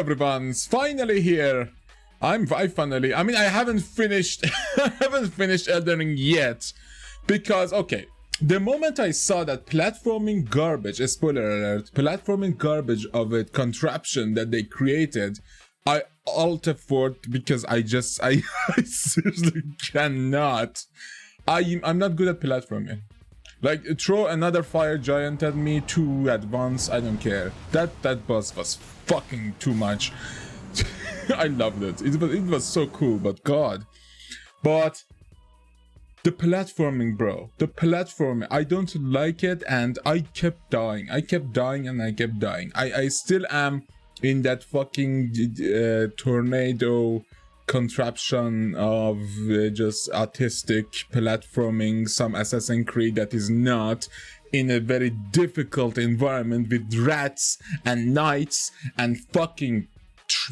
everyone, finally here. I haven't finished Elden Ring yet because okay, the moment I saw that platforming garbage, spoiler alert, platforming garbage of a contraption that they created, I alt F4 because I seriously cannot. I'm not good at platforming. Like, throw another fire giant at me, 2 at once, I don't care. That boss was fucking too much. I loved it. It was so cool, but god. But the platforming, bro. The platforming, I don't like it, and I kept dying. I kept dying and I kept dying. I still am in that fucking tornado contraption of just autistic platforming, some Assassin's Creed that is not in a very difficult environment with rats and knights and fucking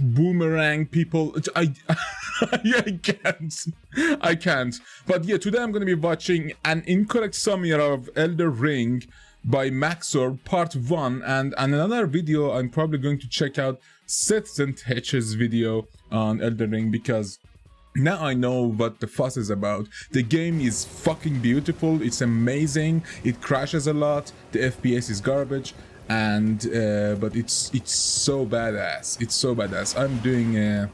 boomerang people. I can't. But yeah, today I'm gonna be watching an incorrect summary of Elden Ring by Max0r part 1, and another video I'm probably going to check out Citizen Hitch's video on Elden Ring, because now I know what the fuss is about. The game is fucking beautiful, it's amazing, it crashes a lot, the FPS is garbage, and but it's so badass. It's so badass. I'm doing a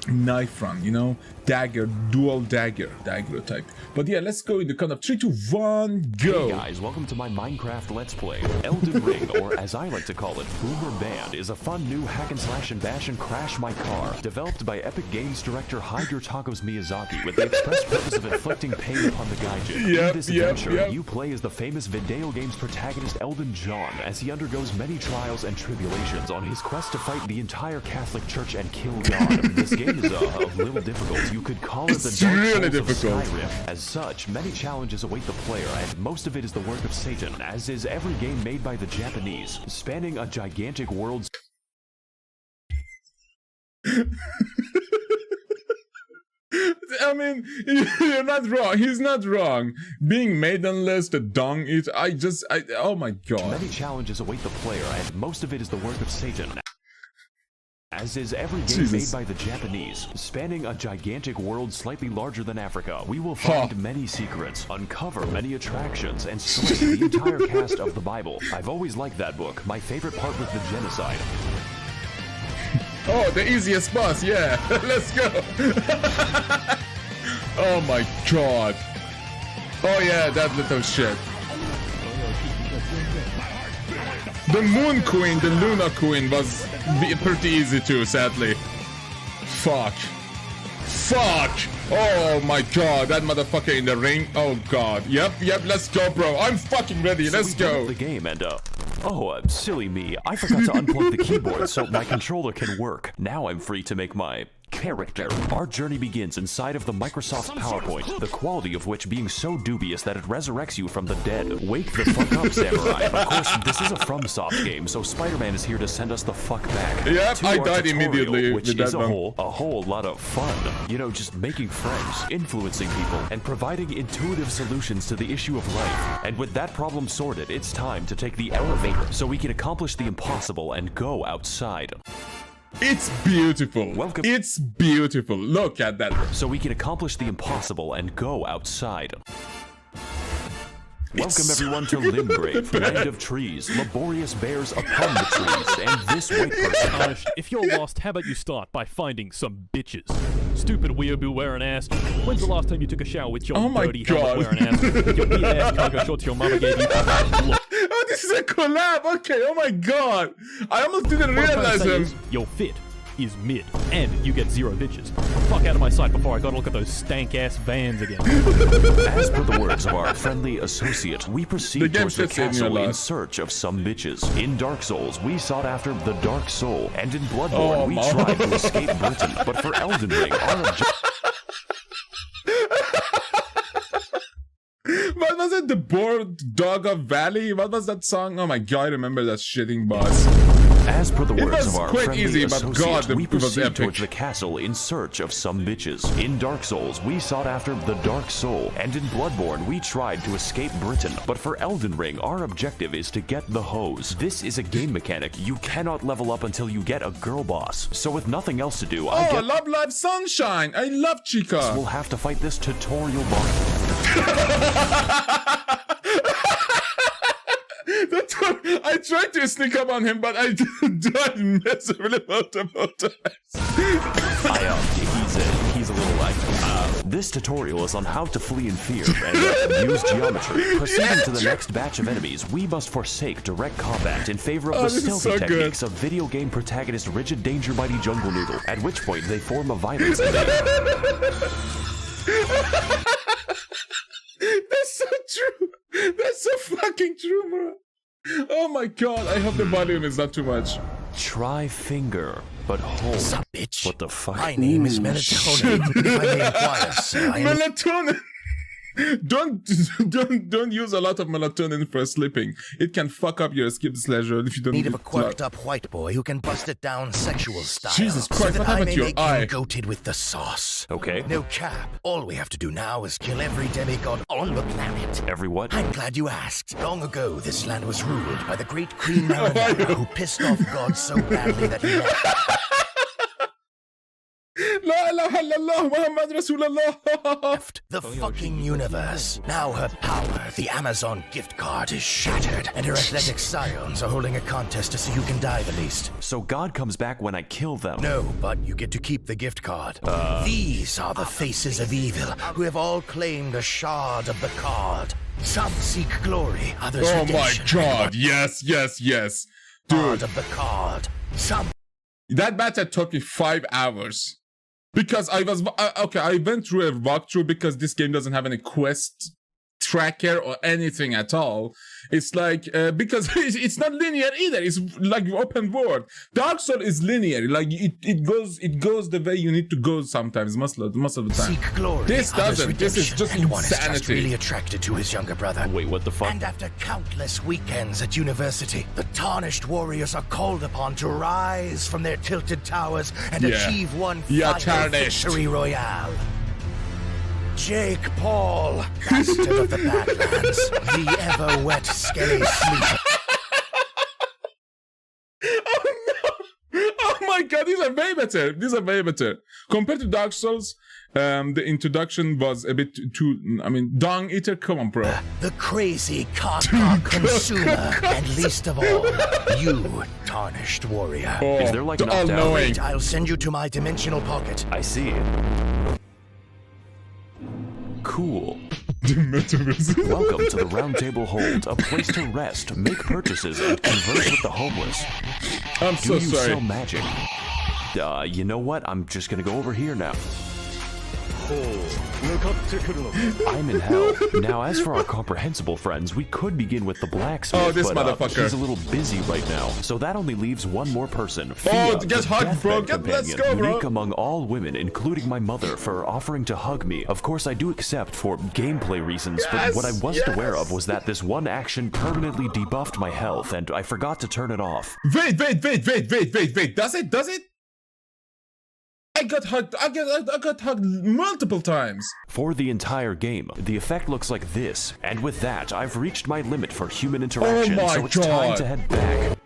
knife run, you know, dagger, dual dagger type. But yeah, let's go in the count of 3, 2, 1, go. Hey guys, welcome to my Minecraft Let's Play. Elden Ring, or as I like to call it, Boomer Band, is a fun new hack and slash and bash and crash my car, developed by Epic Games director Hide Your Tacos Miyazaki with the express purpose of inflicting pain upon the gaijin. In this adventure, you play as the famous video game's protagonist Elden John, as he undergoes many trials and tribulations on his quest to fight the entire Catholic Church and kill God. This game is a little difficult. You could call it the Dark really Souls of Skyrim. As such, many challenges await the player, and most of it is the work of Satan, as is every game made by the Japanese, spanning a gigantic world. I mean, you're not wrong. He's not wrong. Being maidenless, the dung eat. Oh my god. Many challenges await the player, and most of it is the work of Satan. As is every game made by the Japanese, spanning a gigantic world slightly larger than Africa, we will find many secrets, uncover many attractions, and slay the entire cast of the Bible. I've always liked that book. My favorite part was the genocide. Oh, the easiest boss, yeah. Let's go. Oh my god. Oh yeah, that little shit. The Moon Queen, the Luna Queen, was pretty easy too, sadly. Fuck. Oh my god, that motherfucker in the ring. Oh god. Yep, let's go, bro. I'm fucking ready. Let's go. The game and silly me. I forgot to unplug the keyboard so my controller can work. Now I'm free to make my character. Our journey begins inside of the Microsoft PowerPoint, the quality of which being so dubious that it resurrects you from the dead. Wake the fuck up, Samurai. Of course, this is a FromSoft game, so Spider-Man is here to send us the fuck back. Yep, I died immediately, which is a whole lot of fun. You know, just making friends, influencing people, and providing intuitive solutions to the issue of life. And with that problem sorted, it's time to take the elevator so we can accomplish the impossible and go outside. It's beautiful. It's beautiful. Look at that. So we can accomplish the impossible and go outside. Welcome everyone to Limgrave, land of trees, laborious bears upon the trees, and this white person. If you're lost, how about you start by finding some bitches? Stupid weeaboo wearing ass. When's the last time you took a shower with your dirty helmet wearing ass? Your weird ass cargo shorts your mama gave you. Look. Oh, this is a collab. Okay, oh my god. I almost didn't realize him. Your fit is mid, and you get 0 bitches. Fuck out of my sight before I gotta look at those stank-ass vans again. As per the words of our friendly associate, we proceed towards the castle in search of some bitches. In Dark Souls, we sought after the Dark Soul, and in Bloodborne, we tried to escape Britain. But for Elden Ring, our objective... What was it? The Bored Dog of Valley? What was that song? Oh my god, I remember that shitting boss. As per the It words was of our quite friendly easy, but associate, God, we it was proceed epic. towards the castle in search of some bitches. In Dark Souls, we sought after the Dark Soul, and in Bloodborne, we tried to escape Britain. But for Elden Ring, our objective is to get the hose. This is a game mechanic. You cannot level up until you get a girl boss. So with nothing else to do, I love Live Sunshine. I love Chica. We'll have to fight this tutorial boss. I tried to sneak up on him, but I died miserably multiple times. He's a little like, this tutorial is on how to flee in fear and use geometry. Proceeding to the next batch of enemies, we must forsake direct combat in favor of the stealthy techniques of video game protagonist Rigid Danger Mighty Jungle Noodle, at which point they form a violence That's so true. That's so fucking true, bro. Oh my god, I hope the volume is not too much. Try finger, but hold. Sup, bitch? What the fuck? My name is Melatonin. If I may inquire, sir, I am... Melatonin! Don't use a lot of melatonin for sleeping. It can fuck up your skip slasher if you don't need of a quirked up white boy who can bust it down sexual style. Jesus Christ, so what that I happened may to your make eye? him goated with the sauce. Okay. No cap. All we have to do now is kill every demigod on the planet. Every what? I'm glad you asked. Long ago, this land was ruled by the great Queen Marinara, who pissed off God so badly that he left. La ilaha illallah Muhammad Rasulullah. The fucking universe. Now her power, the Amazon gift card, is shattered, and her athletic scions are holding a contest to see who can die the least. So God comes back when I kill them? No, but you get to keep the gift card. These are the faces of evil, who have all claimed a shard of the card. Some seek glory, others redemption. Oh my god, yes. Dude. Shard of the card. Some... That battle took me 5 hours. Because I was... okay, I went through a walkthrough because this game doesn't have any quest tracker or anything at all. It's like... because it's not linear either. It's like open world. Dark Souls is linear. Like, it goes the way you need to go sometimes, most of the time. Seek glory, This doesn't. This is just and one is just insanity. really attracted to his younger brother. Wait, what the fuck? And after countless weekends at university, the tarnished warriors are called upon to rise from their tilted towers and achieve one final victory royale. Jake Paul, bastard of the Badlands, the ever-wet skelly sleeper. Oh no! Oh my god, these are way better. Compared to Dark Souls, the introduction was a bit too... I mean, Dung Eater, come on, bro. The crazy caca consumer, and least of all, you, tarnished warrior. Oh, is there like an all-knowing. Wait, I'll send you to my dimensional pocket. I see. Cool. Welcome to the Round Table Hold, a place to rest, make purchases, and converse with the homeless. I'm so Do you sorry. sell magic? You know what? I'm just gonna go over here now. I'm in hell. Now, as for our comprehensible friends, we could begin with the blacksmith, Oh, this but motherfucker. he's a little busy right now, so that only leaves one more person. Oh, Fia, get the hugged, bro. deathbed Let's companion, go, bro. unique among all women, including my mother, for offering to hug me. Of course, I do accept for gameplay reasons, but what I wasn't aware of was that this one action permanently debuffed my health, and I forgot to turn it off. Wait. Does it? I got hugged. I got hugged multiple times. For the entire game, the effect looks like this, and with that, I've reached my limit for human interaction, my so it's time God. to head back.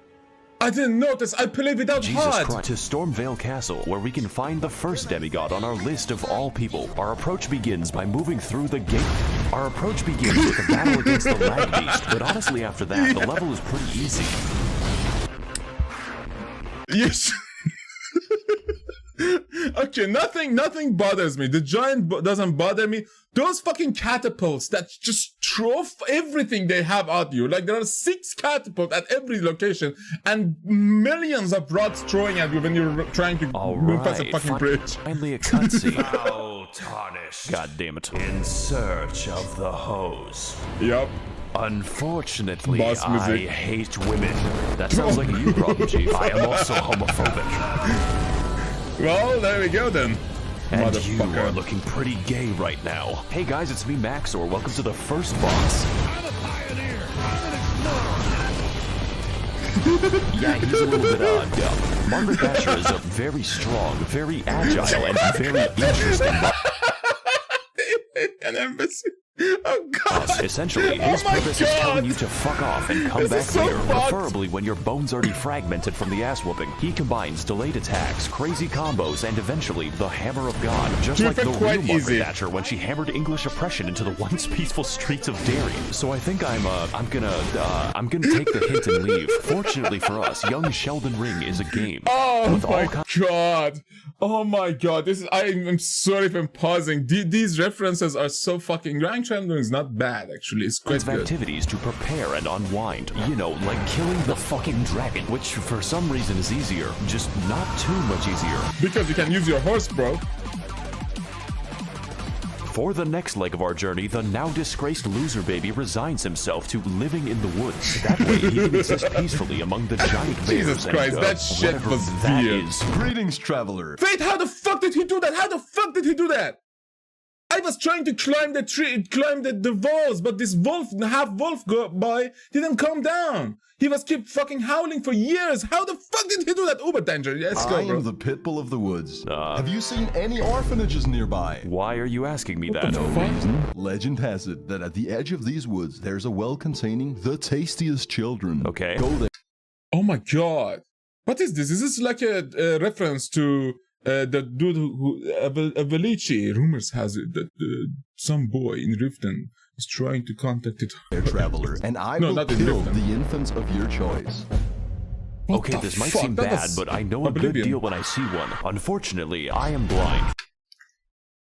I didn't notice. I played without Jesus HUD. Christ. To Stormvale Castle, where we can find the first demigod on our list of all people. Our approach begins by moving through the gate. Our approach begins with a battle against the lag beast, but honestly after that, the level is pretty easy. Yes. Okay, nothing bothers me. The giant doesn't bother me. Those fucking catapults that just throw everything they have at you. Like, there are 6 catapults at every location and millions of rods throwing at you when you're trying to move past a fucking bridge. Finally a cutscene. Oh, tarnished. God damn it. In search of the hose. Yep. Unfortunately, Boss I music. hate women. That sounds like a you problem, Chief. I am also homophobic. Well, there we go then. And you are Motherfucker. looking pretty gay right now. Hey guys, it's me, Max0r. Welcome to the first boss. I'm a pioneer. I'm an explorer. Yeah, he's a little bit dumb. Margaret Thatcher is a very strong, very agile, and very interesting. An embassy. Oh god! Essentially, his purpose is telling you to fuck off and come back later, preferably when your bones are defragmented from the ass whooping. He combines delayed attacks, crazy combos, and eventually the Hammer of God, just like the real Margaret Thatcher when she hammered English oppression into the once peaceful streets of Derry. So I think I'm gonna take the hint and leave. Fortunately for us, young Sheldon Ring is a game. Oh my god! Oh my god! This is. I'm sorry if I'm pausing. These references are so fucking. Sheldon is not bad, actually. It's quite good. Activities to prepare and unwind. You know, like killing the fucking dragon, which for some reason is easier, just not too much easier. Because you can use your horse, bro. For the next leg of our journey, the now disgraced loser baby resigns himself to living in the woods. That way he can exist peacefully among the giant bears. Jesus Christ, and, that shit was that weird. is. Greetings, traveler. Wait, how the fuck did he do that? How the fuck did he do that? I was trying to climb the tree, climb the walls, but this half-wolf boy didn't come down. He was keep fucking howling for years. How the fuck did he do that? Uber danger. Let's go, bro. I am the pitbull of the woods. Have you seen any orphanages nearby? Why are you asking me that? No reason. Legend has it that at the edge of these woods, there's a well containing the tastiest children. Okay. Go there. Oh my god. What is this? Is this like a reference to the dude who Avelici? Rumors has it that some boy in Riften is trying to contact it. Traveler, and I will kill the infants of your choice. Okay, this might seem bad, but I know a good deal when I see one. Unfortunately, I am blind.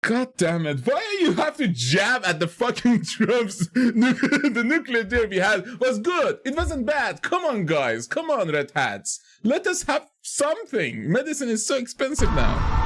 God damn it, why do you have to jab at the fucking troops? The nuclear deal we had was good. It wasn't bad. Come on, guys. Come on, red hats. Let us have something. Medicine is so expensive now.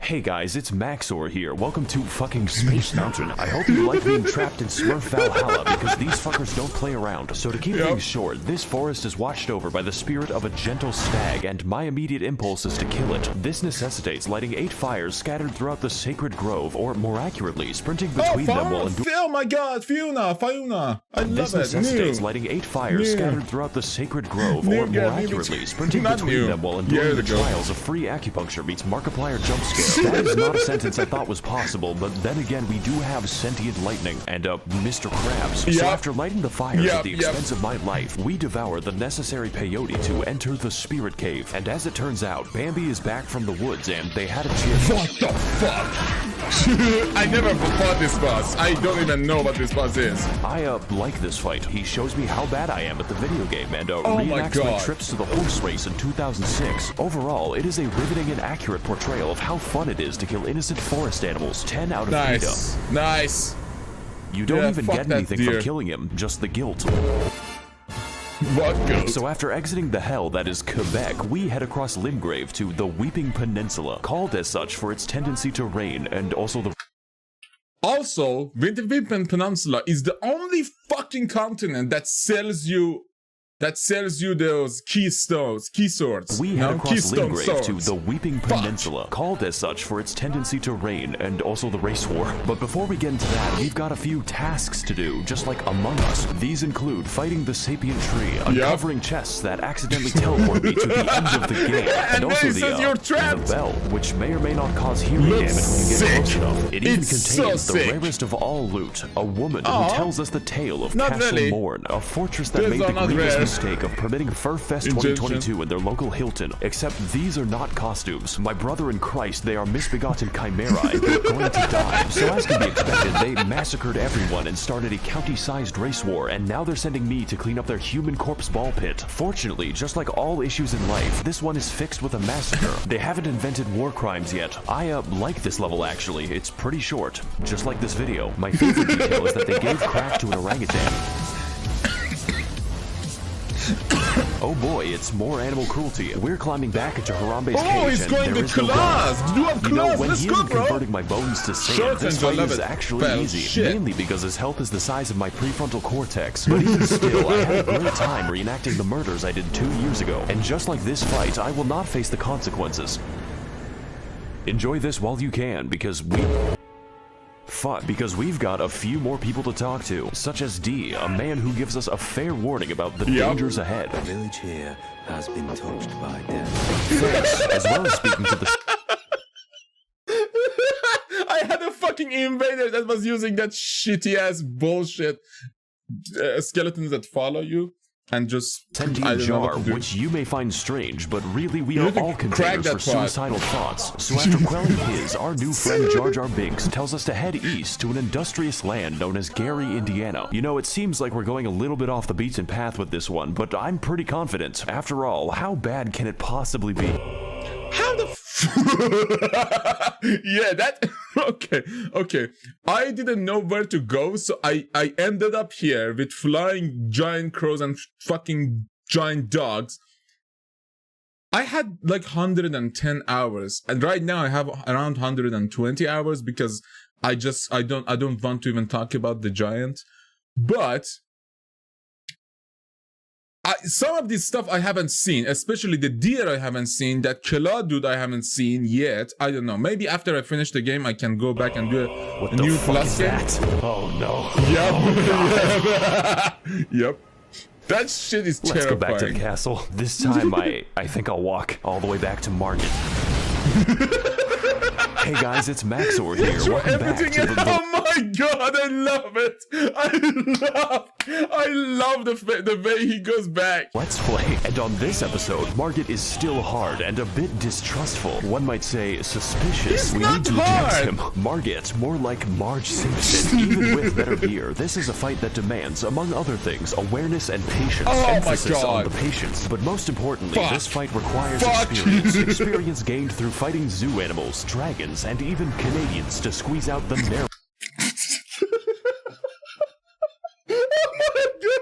Hey guys, it's Max0r here. Welcome to fucking Space Mountain. I hope you like being trapped in Smurf Valhalla because these fuckers don't play around. So to keep things short, this forest is watched over by the spirit of a gentle stag, and my immediate impulse is to kill it. This necessitates lighting 8 fires scattered throughout the sacred grove, or more accurately, sprinting between them while oh my god, Fiona. I love this necessitates lighting 8 fires scattered throughout the sacred grove, or more accurately, sprinting between them while enduring the trials of free acupuncture meets Markiplier jump scare. That is not a sentence I thought was possible, but then again, we do have sentient lightning and Mr. Krabs. So after lighting the fires at the expense of my life, we devour the necessary peyote to enter the spirit cave. And as it turns out, Bambi is back from the woods and they had a cheer. What the fuck? I never fought this boss. I don't even know what this boss is. I like this fight. He shows me how bad I am at the video game and reenacts my trips to the horse race in 2006. Overall, it is a riveting and accurate portrayal of how fun it is to kill innocent forest animals. 10 out of 3. Nice. You don't even get anything from killing him, just the guilt. What guilt? So after exiting the hell that is Quebec, we head across Limgrave to the Weeping Peninsula, called as such for its tendency to rain and also the... Also, the Weeping Peninsula is the only fucking continent that sells you those key swords. We head across Limgrave to the Weeping Peninsula, called as such for its tendency to rain and also the race war. But before we get into that, we've got a few tasks to do, just like Among Us. These include fighting the sapient tree, uncovering chests that accidentally teleport me to the end of the game, and also the bell, which may or may not cause hearing damage when you get close enough. It even contains the rarest of all loot, a woman who tells us the tale of Castle Morn, a fortress that made the greatest mistake of permitting Furfest 2022 in their local Hilton. Except these are not costumes. My brother in Christ, they are misbegotten chimera and they're going to die. So as can be expected, they massacred everyone and started a county-sized race war, and now they're sending me to clean up their human corpse ball pit. Fortunately, just like all issues in life, this one is fixed with a massacre. They haven't invented war crimes yet. I like this level actually. It's pretty short. Just like this video. My favorite detail is that they gave crack to an orangutan. Oh boy, it's more animal cruelty. We're climbing back into Harambe's cage. Oh, he's going to claws! Do you have claws? When Let's he go, isn't bro! converting my bones to sand, this fight is actually easy. Mainly because his health is the size of my prefrontal cortex. But even still, I had a great time reenacting the murders I did 2 years ago. And just like this fight, I will not face the consequences. Enjoy this while you can, because we... fun because we've got a few more people to talk to, such as D, a man who gives us a fair warning about the dangers ahead. The village here has been touched by death. Thanks, as well as speaking to the... I had a fucking invader that was using that shitty ass bullshit skeletons that follow you and just sentient jar, which you may find strange, but really we are all containers for suicidal thoughts. So after quelling his, our new friend Jar Jar Binks tells us to head east to an industrious land known as Gary, Indiana. You know, it seems like we're going a little bit off the beaten path with this one, but I'm pretty confident. After all, how bad can it possibly be? How the yeah, that okay. I didn't know where to go, so I ended up here with flying giant crows and fucking giant dogs. I had like 110 hours, and right now I have around 120 hours because I don't want to even talk about the giant. But some of this stuff I haven't seen, especially the deer I haven't seen, that Killa dude I haven't seen yet. I don't know. Maybe after I finish the game, I can go back and do a new plus game. Oh no. Yep. Yep. That shit is terrifying. Let's go back to the castle. This time I think I'll walk all the way back to Market. Hey guys, it's Max0r here. Welcome back to the... Oh my god, I love it! I love the way he goes back. Let's play. And on this episode, Market is still hard and a bit distrustful. One might say suspicious. He's not hard! Him. Marget, more like Marge Simpson. Even with better gear, this is a fight that demands, among other things, awareness and patience. Oh Emphasis my god. on the patience. But most importantly, this fight requires experience. Experience gained through fighting zoo animals, dragons, and even Canadians to squeeze out the narrow. Oh my god,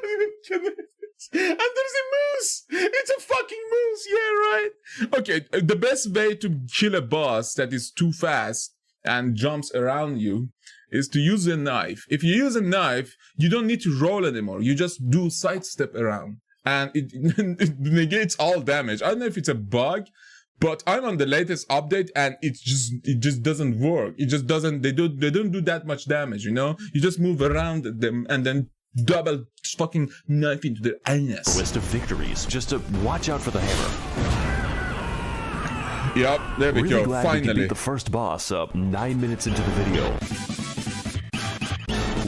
and there's a moose! It's a fucking moose, yeah, right? Okay, the best way to kill a boss that is too fast and jumps around you is to use a knife. If you use a knife, you don't need to roll anymore. You just do sidestep around. And it negates all damage. I don't know if it's a bug, but I'm on the latest update and it just doesn't work. It just doesn't, they don't do that much damage, you know? You just move around them and then double fucking knife into their anus. List of victories, just to watch out for the hammer. Yep, there we go, Glad finally. We could beat the first boss up 9 minutes into the video.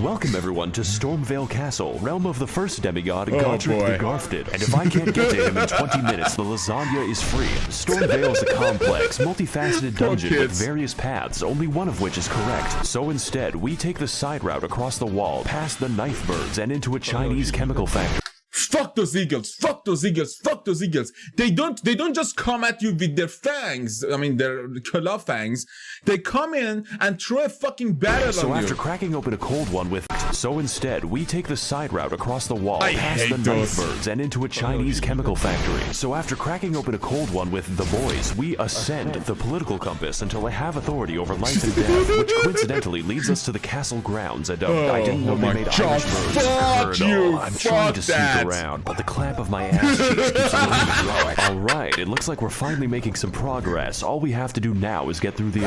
Welcome everyone to Stormvale Castle, realm of the first demigod, Godric the Garfted. And if I can't get to him in 20 minutes, the lasagna is free. Stormvale is a complex, multifaceted dungeon with various paths, only one of which is correct. So instead, we take the side route across the wall, past the knife birds, and into a Chinese chemical factory. Fuck those eagles, fuck those eagles, fuck those eagles. They don't just come at you with their fangs, I mean their claw fangs. They come in and throw a fucking barrel on you. So after cracking open a cold one with... So instead, we take the side route across the wall, past the knife birds, and into a Chinese chemical factory. So after cracking open a cold one with the boys, we ascend the political compass until I have authority over life and death, which coincidentally leads us to the castle grounds. And I didn't know they made Irish birds. Fuck you, I'm trying to sneak around, but the clamp of my ass cheeks keeps growing. Alright, it looks like we're finally making some progress. All we have to do now is get through the,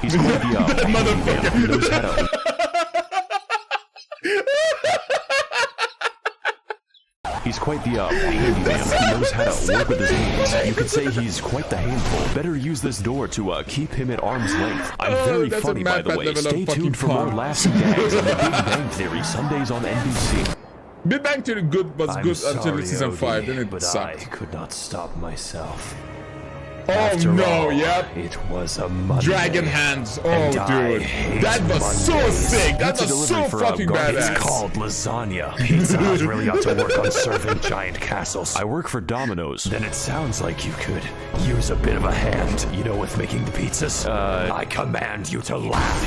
He's quite the, motherfucker. He knows how to... He's quite the, handyman. He knows how to work with his hands. You could say he's quite the handful. Better use this door to, keep him at arm's length. I'm very funny, by the way. Stay tuned for more laughs and gags on The Big Bang Theory, Sundays on NBC. Big Bang Theory was good until season 5, then it sucked. I could not stop myself. Oh After no, all, yep. It was a Monday. Dragon hands. Oh And dude. That was so sick. That was so fucking badass. It's called lasagna. Pizza Hut really ought to work on serving giant castles. I work for Domino's. Then it sounds like you could use a bit of a hand, you know, with making the pizzas. I command you to laugh.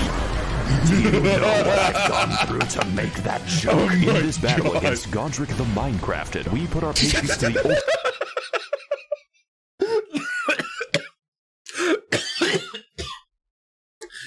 Do you know what I've gone through to make that joke? Oh In this battle against Godric the Minecrafted, we put our patience to the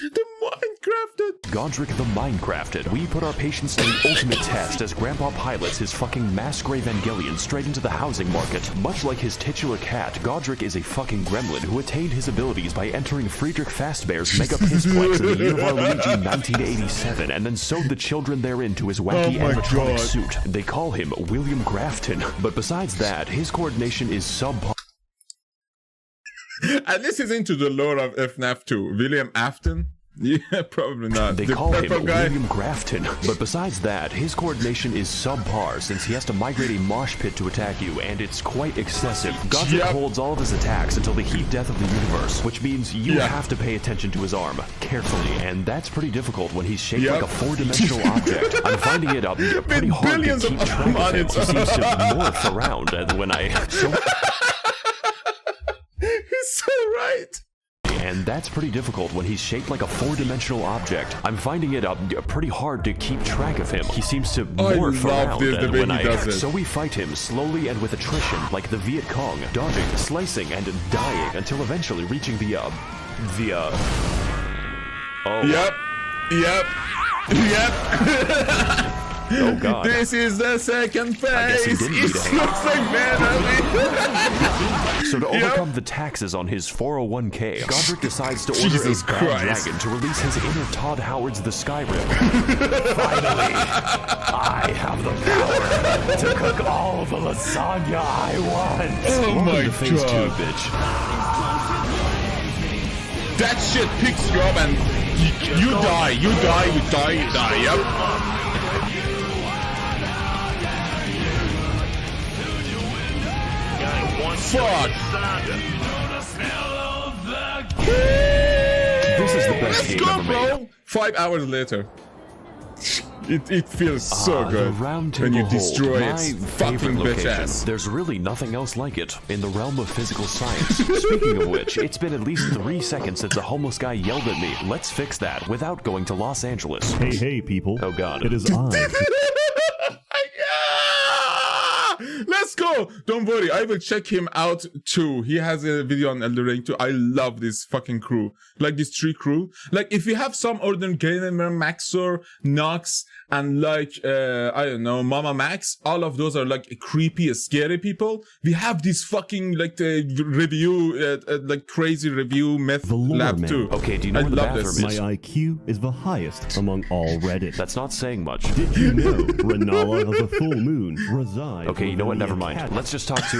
The Minecrafted. Godric the Minecrafted. We put our patience to the ultimate test as Grandpa pilots his fucking Max0r Evangelion straight into the housing market. Much like his titular cat, Godric is a fucking gremlin who attained his abilities by entering Friedrich Fazbear's Mega Pissplex in the year of our Luigi 1987 and then sewed the children therein to his wacky animatronic suit. They call him William Grafton, but besides that, his coordination is subpar. At least he's into the lore of FNAF 2. William Afton? Yeah, probably not. They call him William Grafton, but besides that, his coordination is subpar since he has to migrate a mosh pit to attack you, and it's quite excessive. Godric holds all of his attacks until the heat death of the universe, which means you have to pay attention to his arm carefully, and that's pretty difficult when he's shaped like a four-dimensional object. I'm finding it pretty hard to keep track of him. He seems to morph around, and when I... He's so right! And that's pretty difficult when he's shaped like a four-dimensional object. I'm finding it pretty hard to keep track of him. He seems to morph around, and when so we fight him slowly and with attrition, like the Viet Cong, dodging, slicing, and dying until eventually reaching the Oh god. This is the second phase. It looks like So to overcome the taxes on his 401k, Godric decides to order a dragon to release his inner Todd Howard's The Skyrim. Finally, I have the power to cook all the lasagna I want. Oh my god. Phase 2, bitch. That shit picks you up and you die. Yep. Fuck! This is the best game ever made. 5 hours later. It feels so good when you destroy its fucking bitch ass. There's really nothing else like it in the realm of physical science. Speaking of which, it's been at least 3 seconds since a homeless guy yelled at me. Let's fix that without going to Los Angeles. Hey, people. Oh god. It is I. Let's go! Don't worry, I will check him out too. He has a video on Elden Ring too. I love this fucking crew. Like this 3 crew. Like if you have some ordinary gamer, Max0r, Nox, and like, I don't know, Mama Max, all of those are like creepy, scary people. We have this fucking like review, like crazy review meth lab too. Okay, do you know where the bathroom is? My IQ is the highest among all Reddit. That's not saying much. Did you know Renala of the Full Moon resides? Okay, you know what? Never mind. Let's just talk to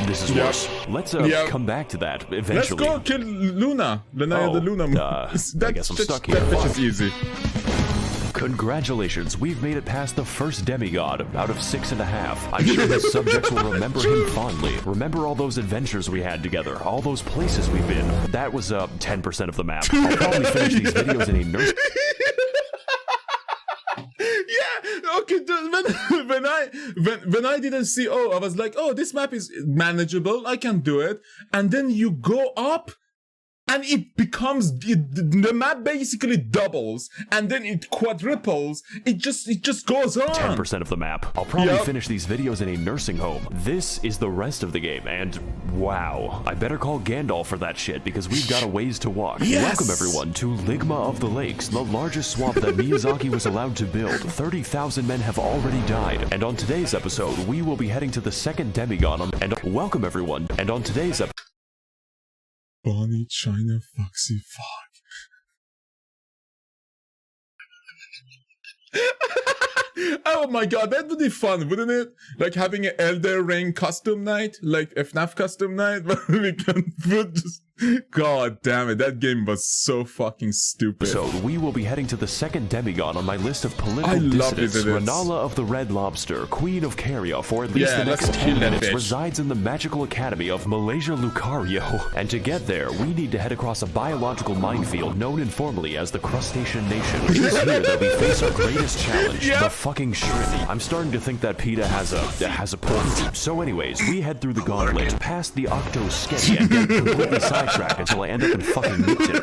this is worse. Let's come back to that eventually. Let's go kill Luna. The Luna. I guess I'm stuck here. That bitch is easy. Congratulations, we've made it past the first demigod out of 6.5. I'm sure his subjects will remember him fondly. Remember all those adventures we had together, all those places we've been. That was 10% of the map. I'll probably finish these videos in a nurse. Yeah, okay, when I didn't see, I was like, this map is manageable, I can do it. And then you go up and it becomes, the map basically doubles and then it quadruples. It just goes on. 10% of the map. I'll probably finish these videos in a nursing home. This is the rest of the game, and wow, I better call Gandalf for that shit because we've got a ways to walk. Welcome everyone to Ligma of the Lakes, the largest swamp that Miyazaki was allowed to build. 30,000 men have already died, and on today's episode, we will be heading to the second demigod. And welcome everyone, and on today's episode. Bonnie, China, Foxy, fuck. Oh my god, that would be fun, wouldn't it? Like having an Elden Ring custom night, like a FNAF custom night, but we can put just... God damn it, that game was so fucking stupid. So we will be heading to the second demigod on my list of political dissidents. Renala of the Red Lobster, Queen of Caria, for at least the next 10 minutes, resides in the magical academy of Malaysia Lucario. And to get there, we need to head across a biological minefield known informally as the Crustacean Nation. It is here that we face our greatest challenge, the fucking shrimp. I'm starting to think that PETA has a point. So anyways, we head through the gauntlet, past the Octo-Sketty, and get completely sidetracked until I end up in fucking Newton.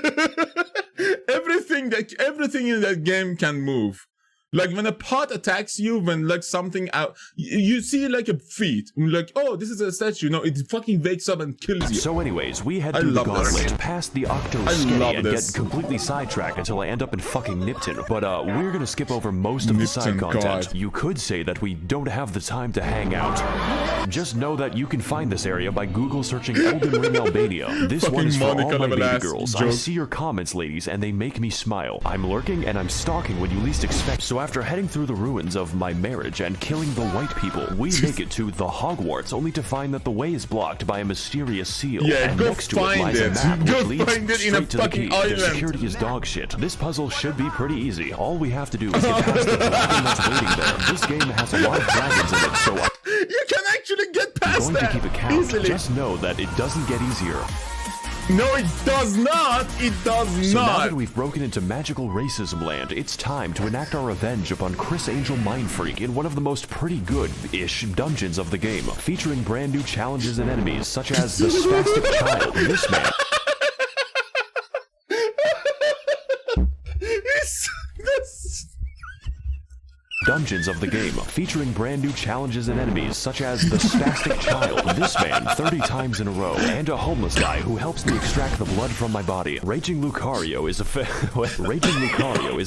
Everything in that game can move. Like when a pot attacks you, when like something out, you see like a feet, like, oh, this is a statue. No, it fucking wakes up and kills you. So anyways, we head through the gauntlet, past the Octo-Sketty, and get completely sidetracked until I end up in fucking Nipton. But we're gonna skip over most of the side content. God. You could say that we don't have the time to hang out. Just know that you can find this area by Google searching Elden Ring Albania. This one is for all my baby girls. I see your comments, ladies, and they make me smile. I'm lurking and I'm stalking when you least expect. So after heading through the ruins of my marriage and killing the white people, we make it to the Hogwarts, only to find that the way is blocked by a mysterious seal. Yeah, and go next to it lies a map which leads straight to the key. The security is dog shit. This puzzle should be pretty easy. All we have to do is get past the dragon that's waiting there. This game has a lot of dragons in it, so you can actually get past that to keep a count. Easily. Just know that it doesn't get easier. No, it does not. It does so not. Now that we've broken into magical racism land, it's time to enact our revenge upon Chris Angel Mindfreak in one of the most pretty good-ish dungeons of the game, featuring brand new challenges and enemies such as the spastic child. This man. Dungeons of the game, featuring brand new challenges and enemies such as the spastic child, this man 30 times in a row, and a homeless guy who helps me extract the blood from my body. Raging Lucario is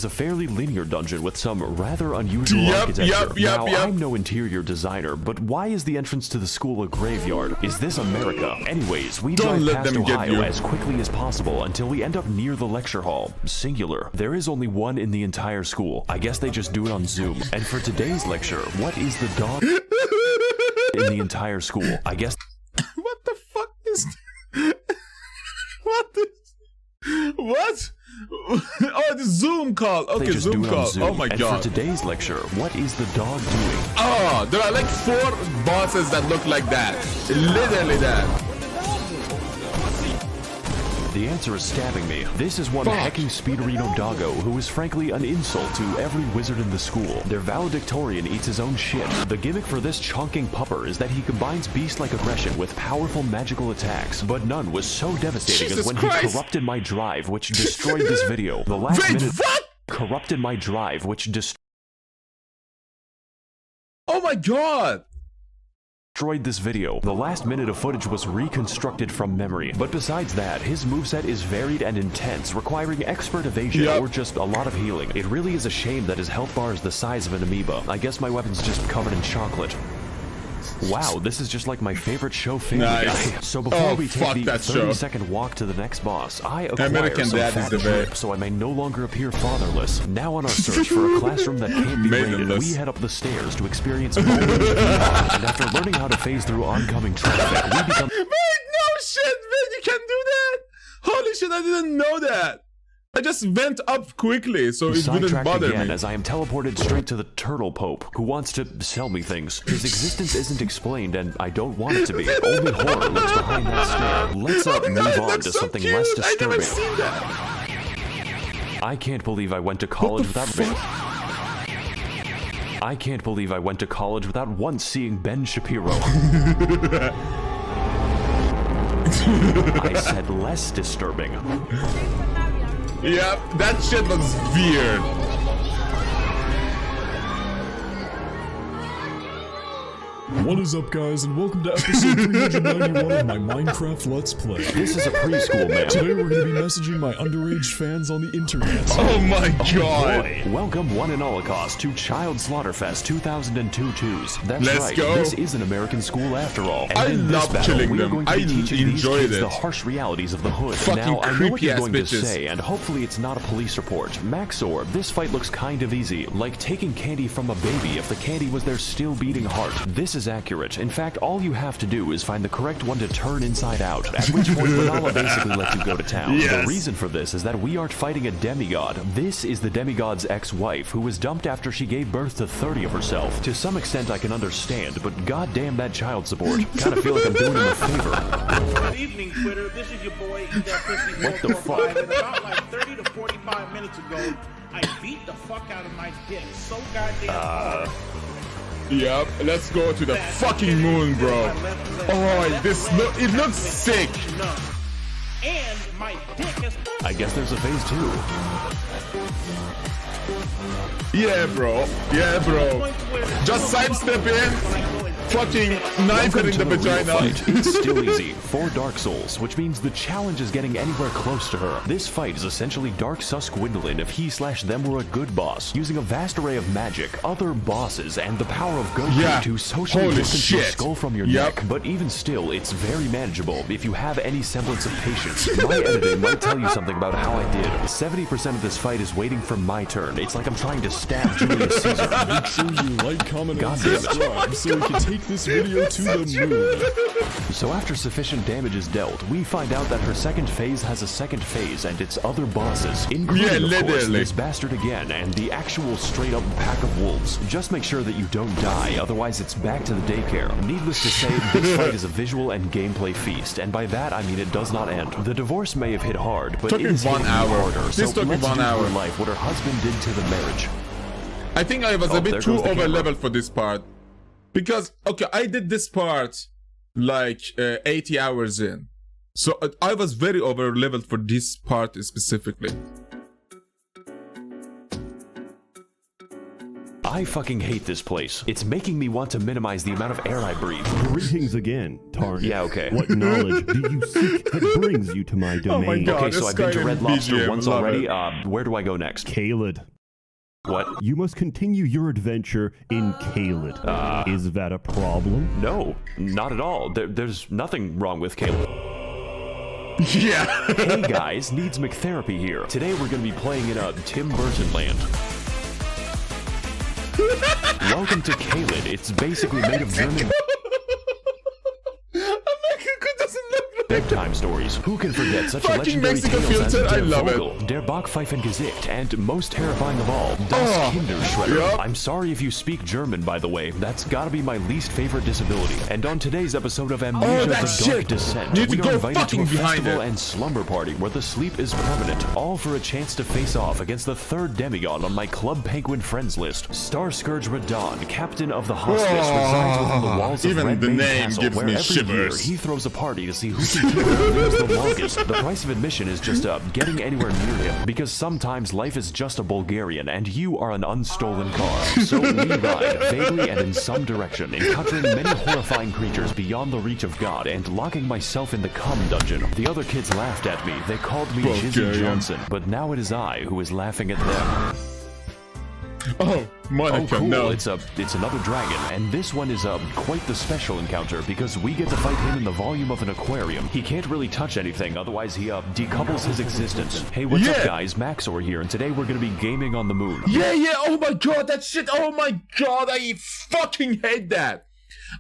a fairly linear dungeon with some rather unusual architecture. Now, I'm no interior designer, but why is the entrance to the school a graveyard? Is this America? Anyways, we drive past Ohio as quickly as possible until we end up near the lecture hall. Singular. There is only one in the entire school. I guess they just do it on Zoom. And for today's lecture, what is the dog in the entire school? I guess. What the fuck is? What? Oh, the Zoom call. Okay, Zoom call. Oh my god. And for today's lecture, what is the dog doing? Oh, there are like 4 bosses that look like that. Literally that. The answer is stabbing me. This is one hecking speederino doggo who is frankly an insult to every wizard in the school. Their valedictorian eats his own shit. The gimmick for this chonking pupper is that he combines beast-like aggression with powerful magical attacks, but none was so devastating as when he corrupted my drive, which destroyed this video. The last minute corrupted my drive, which Oh my god! Destroyed this video. The last minute of footage was reconstructed from memory. But besides that, his moveset is varied and intense, requiring expert evasion or just a lot of healing. It really is a shame that his health bar is the size of an amoeba. I guess my weapon's just covered in chocolate. Wow, this is just like my favorite show, Family Guy. So before we take the 30-second walk to the next boss, I acquire some fat drip so I may no longer appear fatherless. Now on our search for a classroom that can't be raided, we head up the stairs to experience and after learning how to phase through oncoming traffic, we become— Wait, no shit, man, you can do that? Holy shit, I didn't know that. I just went up quickly, so it wouldn't bother me. As I am teleported straight to the Turtle Pope, who wants to sell me things. His existence isn't explained, and I don't want it to be. Only horror lurks behind that stare. Let's move on to something less disturbing. I never seen that. I can't believe I went to college without I can't believe I went to college without once seeing Ben Shapiro. I said less disturbing. Yep, that shit was weird. What is up, guys, and welcome to episode 391 of my Minecraft Let's Play. This is a preschool, man. Today we're going to be messaging my underage fans on the internet. Oh my god. Boy. Welcome one and all across to Child Slaughterfest 2002-2s. That's Let's right, go. This is an American school after all. And I in love this battle, killing we are them. going to be teaching these kids the harsh realities of the hood. Fucking now, I know what you're going bitches. to say, and hopefully it's not a police report. Max0r, this fight looks kind of easy, like taking candy from a baby if the candy was their still beating heart. This is accurate. In fact, all you have to do is find the correct one to turn inside out, at which point Renala basically lets you go to town. Yes. The reason for this is that we aren't fighting a demigod. This is the demigod's ex-wife, who was dumped after she gave birth to 30 of herself. To some extent I can understand, but goddamn that child support. Kinda feel like I'm doing him a favor. Good evening, Twitter. This is your boy, Eat That Pussy. What the fuck? And about like 30 to 45 minutes ago, I beat the fuck out of my dick so goddamn hard. Yep, let's go to the fucking moon, bro. Oh, it looks sick. And my dick is— I guess there's a phase 2. Yeah, bro. Yeah, bro. Just sidestep in. Fucking knife hitting the vagina. It's still easy for Dark Souls, which means the challenge is getting anywhere close to her. This fight is essentially Dark Sus Gwendolyn if he/them were a good boss, using a vast array of magic, other bosses, and the power of Goku to socially distance your skull from your neck. But even still, it's very manageable if you have any semblance of patience. My editing might tell you something about how I did. 70% of this fight is waiting for my turn. It's like I'm trying to stab Julius Caesar. Make sure you like, comment, and subscribe so we can take this video to the moon. So after sufficient damage is dealt, we find out that her second phase has a second phase and its other bosses, including, of course, this bastard again and the actual straight-up pack of wolves. Just make sure that you don't die, otherwise it's back to the daycare. Needless to say, this fight is a visual and gameplay feast, and by that I mean it does not end. The divorce may have hit hard, but it is hitting harder, so let's do to her life what her husband did to the marriage. I think I was a bit too over-leveled for this part. Because, okay, I did this part like 80 hours in. So I was very over-leveled for this part specifically. I fucking hate this place. It's making me want to minimize the amount of air I breathe. Greetings again, Target. Yeah, okay. What knowledge do you seek that brings you to my domain? Oh my God, okay, so I've been to Red Lobster BGM, once already. Where do I go next? Caelid. What? You must continue your adventure in Caelid. Is that a problem? No, not at all. There's nothing wrong with Caleb. Yeah. Hey guys, needs McTherapy here. Today we're going to be playing in a Tim Burton land. Welcome to Caelid. It's basically made of German... Big time stories. Who can forget such legendary tales as Der Vogel, Der Bachpfeifengesicht, and most terrifying of all, Das Kinderschredder. I'm sorry if you speak German, by the way. That's gotta be my least favorite disability. And on today's episode of Amnesia The Dark Descent, we are invited to a festival and slumber party where the sleep is permanent, all for a chance to face off against the third demigod on my Club Penguin friends list. Star Scourge Radon, captain of the hospice, resides within the walls of Red Mane Castle, where every year he throws a party to see who can keep the longest. The price of admission is just getting anywhere near him, because sometimes life is just a Bulgarian and you are an unstolen car. So we ride vaguely and in some direction, encountering many horrifying creatures beyond the reach of God and locking myself in the cum dungeon. The other kids laughed at me. They called me Jizzy Johnson, but now it is I who is laughing at them. Oh, Monica, cool. no. It's another dragon, and this one is quite the special encounter because we get to fight him in the volume of an aquarium. He can't really touch anything, otherwise he decouples his existence. Hey, what's up, guys? Max0r here, and today we're gonna be gaming on the moon. Yeah, oh my God, that shit. Oh my God, I fucking hate that.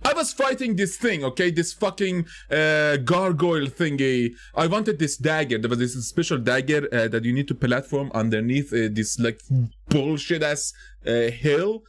I was fighting this thing, okay, this fucking gargoyle thingy. I wanted this dagger. There was this special dagger that you need to platform underneath this like bullshit ass hill.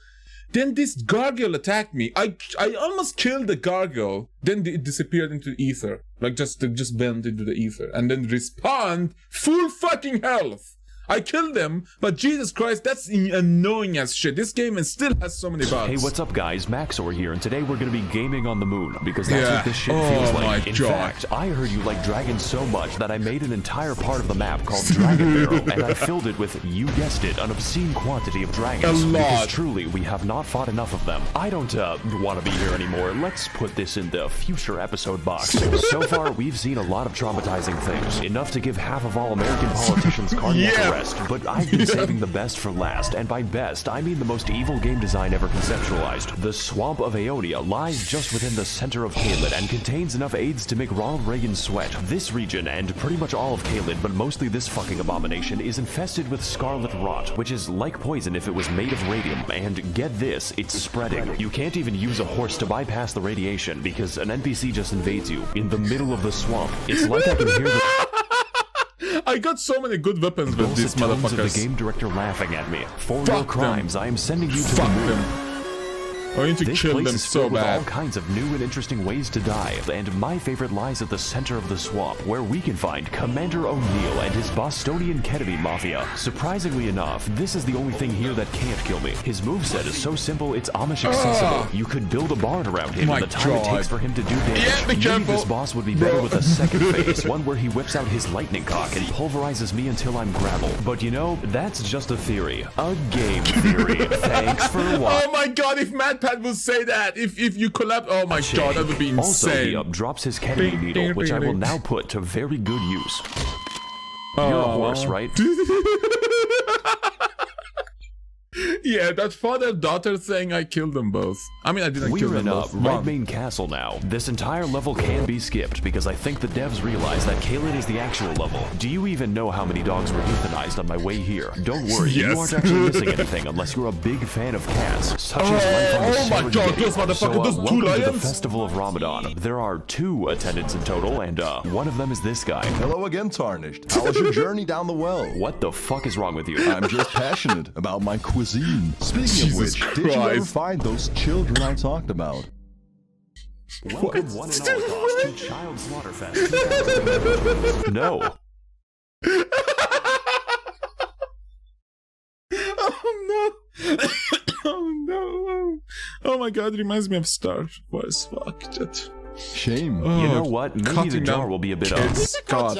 Then this gargoyle attacked me. I almost killed the gargoyle. Then it disappeared into ether, like just went into the ether, and then respawned full fucking health. I killed them, but Jesus Christ, that's annoying as shit. This game still has so many bugs. Hey, what's up, guys? Max0r here, and today we're gonna be gaming on the moon, because that's what this shit feels like. In fact, I heard you like dragons so much that I made an entire part of the map called Dragon Barrel, and I filled it with, you guessed it, an obscene quantity of dragons. A lot. Because truly, we have not fought enough of them. I don't want to be here anymore. Let's put this in the future episode box. So far, we've seen a lot of traumatizing things, enough to give half of all American politicians cardiac arrest. But I've been saving the best for last, and by best, I mean the most evil game design ever conceptualized. The Swamp of Aeonia lies just within the center of Caelid and contains enough AIDS to make Ronald Reagan sweat. This region, and pretty much all of Caelid, but mostly this fucking abomination, is infested with scarlet rot, which is like poison if it was made of radium, and get this, it's spreading. You can't even use a horse to bypass the radiation, because an NPC just invades you, in the middle of the swamp. It's like I can hear the... I got so many good weapons with these motherfuckers. Of the game director laughing at me. For your crimes, I am sending you to the moon. I need to This kill place them is so filled with all bad. kinds of new and interesting ways to die, and my favorite lies at the center of the swamp, where we can find Commander O'Neill and his Bostonian ketamine mafia. Surprisingly enough, this is the only thing here that can't kill me. His moveset is so simple, it's Amish accessible. You could build a barn around him, and the time it takes for him to do damage. Yeah, be Maybe careful. this boss would be better with a second phase, one where he whips out his lightning cock and pulverizes me until I'm gravel. But you know, that's just a theory. A game theory. Thanks for watching. Oh my god, if MadPat would say that, if you collapse, oh my god, that would be insane. Also, he drops his ketamine needle, which I will now put to very good use. You're a horse, right? Yeah, that father-daughter thing, I killed them both. I mean, I didn't kill We're them in both. Red Main Castle now. This entire level can be skipped because I think the devs realize that Caelid is the actual level. Do you even know how many dogs were euthanized on my way here? Don't worry, Yes. you aren't actually missing anything unless you're a big fan of cats, such as life on the oh my god, Serengeti. those motherfuckers, So, those two welcome to the lions? Festival of Ramadan. There are 2 attendants in total, and one of them is this guy. Hello again, Tarnished. How was your journey down the well? What the fuck is wrong with you? I'm just passionate about my cuisine. Speaking Jesus of which, did you ever Christ. find those children I talked about? Welcome one and all cause to Child Slaughterfest 2019. No. Oh no. Oh no. Oh my god, it reminds me of Star Wars. Fuck that. Shame. You know what? Maybe the cutting jar down will be a bit kids. God.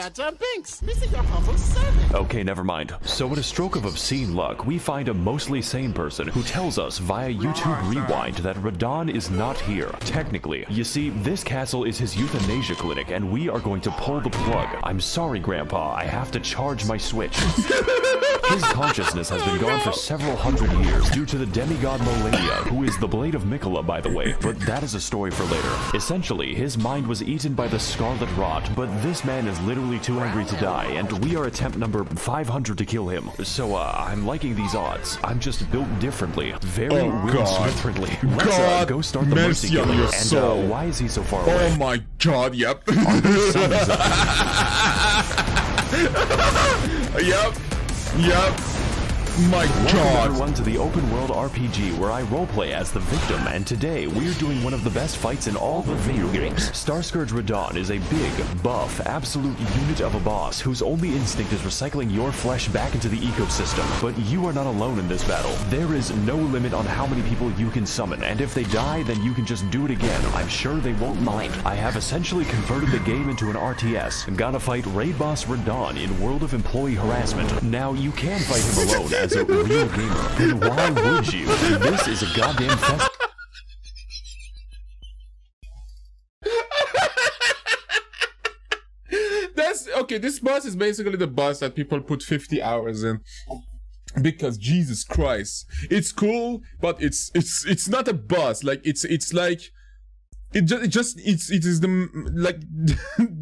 Okay, never mind. So with a stroke of obscene luck, we find a mostly sane person who tells us via YouTube Rewind that Radon is not here. Technically. You see, this castle is his euthanasia clinic, and we are going to pull the plug. I'm sorry, Grandpa. I have to charge my Switch. His consciousness has been gone for several hundred years due to the demigod Malenia, who is the Blade of Mikola, by the way, but that is a story for later. Essentially, his mind was eaten by the Scarlet Rot, but this man is literally too angry to die, and we are attempt number 500 to kill him. So, I'm liking these odds. I'm just built differently. Very Will Smith-friendly. Let's go start the mercy mercy on killing. your And soul. why is he so far away? Oh my god, yep. Yep. My Welcome god. everyone to the open world RPG where I roleplay as the victim, and today we're doing one of the best fights in all the video games. Starscourge Radon is a big, buff, absolute unit of a boss whose only instinct is recycling your flesh back into the ecosystem. But you are not alone in this battle. There is no limit on how many people you can summon, and if they die, then you can just do it again. I'm sure they won't mind. I have essentially converted the game into an RTS. Gotta fight raid boss Radon in World of Employee Harassment. Now, you can fight him alone as a real gamer. And why would you? This is a goddamn fest. That's okay. This boss is basically the boss that people put 50 hours in. Because Jesus Christ, it's cool, but it's not a boss. Like it's like it is the like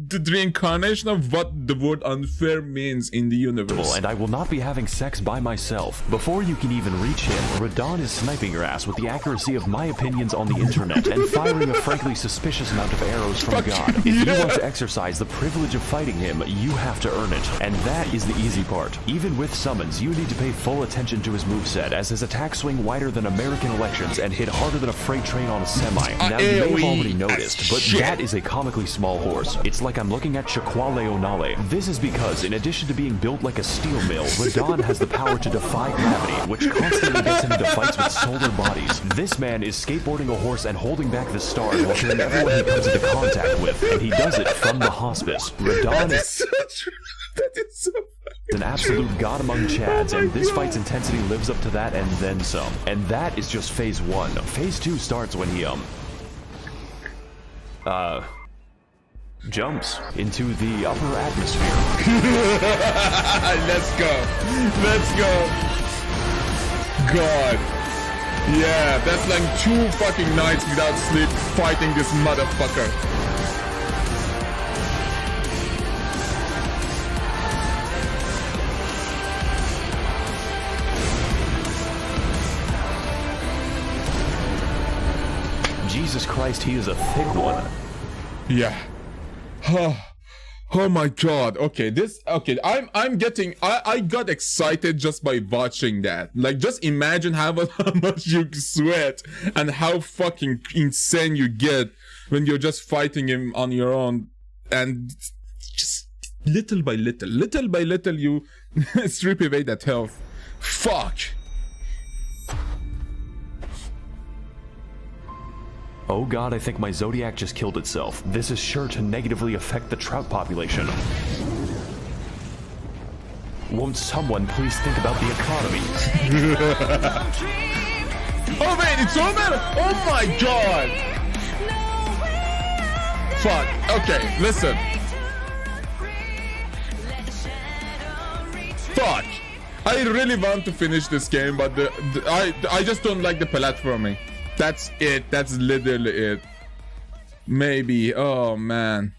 the reincarnation of what the word unfair means in the universe. And I will not be having sex by myself. Before you can even reach him, Radon is sniping your ass with the accuracy of my opinions on the internet and firing a frankly suspicious amount of arrows from God. If you want to exercise the privilege of fighting him, you have to earn it. And that is the easy part. Even with summons, you need to pay full attention to his moveset, as his attacks swing wider than American elections and hit harder than a freight train on a semi. Now, you may have already noticed, but that is a comically small horse. It's like I'm looking at Shaquale O'Nale. This is because, in addition to being built like a steel mill, Radon has the power to defy gravity, which constantly gets him into fights with solar bodies. This man is skateboarding a horse and holding back the stars while killing everyone he comes into contact with, and he does it from the hospice. Radon is so true. That is so funny. an absolute god among chads, and this fight's intensity lives up to that and then some. And that is just phase 1. Phase 2 starts when he, jumps into the upper atmosphere. Let's go. Let's go. God. Yeah, that's like 2 fucking nights without sleep fighting this motherfucker. Jesus Christ, he is a thick one. Yeah. Oh my god. Okay, I'm getting I got excited just by watching that. Like, just imagine how much you sweat and how fucking insane you get when you're just fighting him on your own, and just little by little you strip away that health. Fuck. Oh god, I think my Zodiac just killed itself. This is sure to negatively affect the trout population. Won't someone please think about the economy? Oh wait, it's over? Oh my god! Fuck. Okay, listen. Fuck. I really want to finish this game, but I just don't like the platforming. That's it. That's literally it. Maybe. Oh man.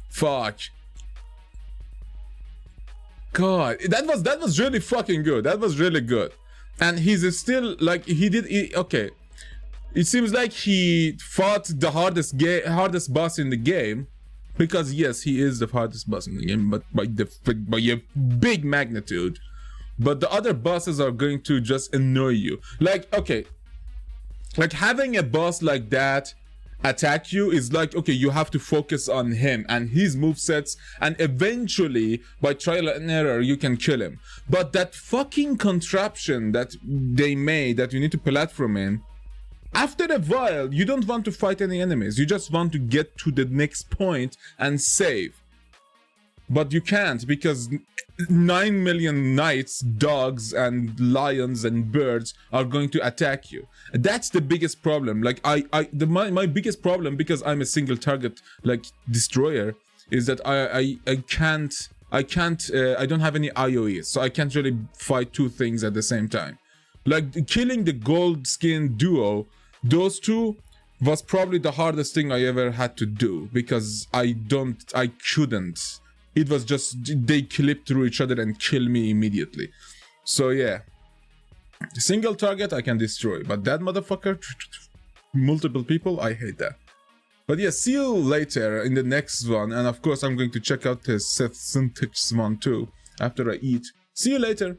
Fuck. God, that was really fucking good. That was really good. And he's still like okay. It seems like he fought the hardest boss in the game, because yes, he is the hardest boss in the game, but by a big magnitude. But the other bosses are going to just annoy you. Like, okay. Like, having a boss like that attack you is like, okay, you have to focus on him and his movesets, and eventually, by trial and error, you can kill him. But that fucking contraption that they made that you need to platform in, after a while, you don't want to fight any enemies. You just want to get to the next point and save. But you can't, because 9 million knights, dogs, and lions and birds are going to attack you. That's the biggest problem. Like, my biggest problem, because I'm a single target like destroyer, is that I don't have any IOEs, so I can't really fight two things at the same time. Like, killing the gold skin duo, those two was probably the hardest thing I ever had to do, because I couldn't. It was just, they clip through each other and kill me immediately. So yeah. Single target I can destroy, but that motherfucker, multiple people, I hate that. But yeah, see you later in the next one. And of course I'm going to check out the Seth Syntax one too, after I eat. See you later.